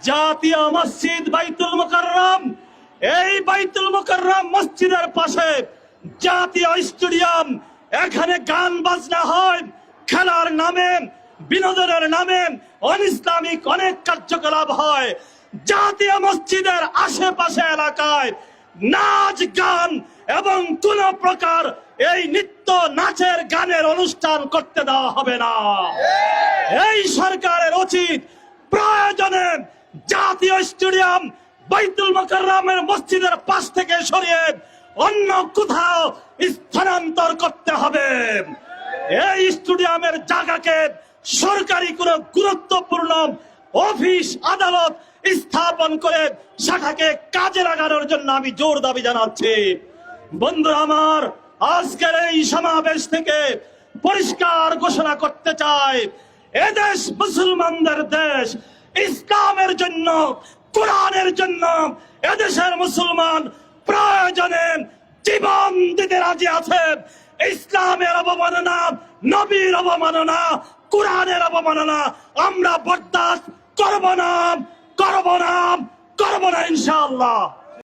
জাতীয় মসজিদ বাইতুল মুকাররম, এই বাইতুল মুকাররম মসজিদের পাশে জাতীয় স্টেডিয়াম। এখানে গান বাজনা হয়, খেলার নামে, বিনোদনের নামে অনিসলামিক অনেক কার্যকলাপ হয়। জাতীয় মসজিদের আশেপাশে এলাকায় নাচ গান এবং কোন প্রকার এই নৃত্য নাচের গানের অনুষ্ঠান করতে দেওয়া হবে না। এই সরকারের উচিত প্রয়োজনে জাতীয় স্টেডিয়াম বাইতুল মুকাররমের মসজিদের পাশ থেকে সরিয়ে অন্য কোথাও স্থানান্তর করতে হবে। এই স্টেডিয়ামের জায়গাকে সরকারি কোন গুরুত্বপূর্ণ অফিস আদালত স্থাপন করে সেটাকে কাজে লাগানোর জন্য আমি জোর দাবি জানাচ্ছি। বন্ধুরা আমার, আজকের এই সমাবেশ থেকে পরিষ্কার ঘোষণা করতে চাই, এদেশ মুসলমানদের দেশ। ইসলামের জন্য, কোরআনের জন্য এদেশের মুসলমান প্রয়োজনে জীবন দিতে রাজি আছে। ইসলামের অবমাননা, নবীর অবমাননা, কোরআনের অবমাননা আমরা বরদাস্ত করব না, করব না, করব না ইনশাআল্লাহ।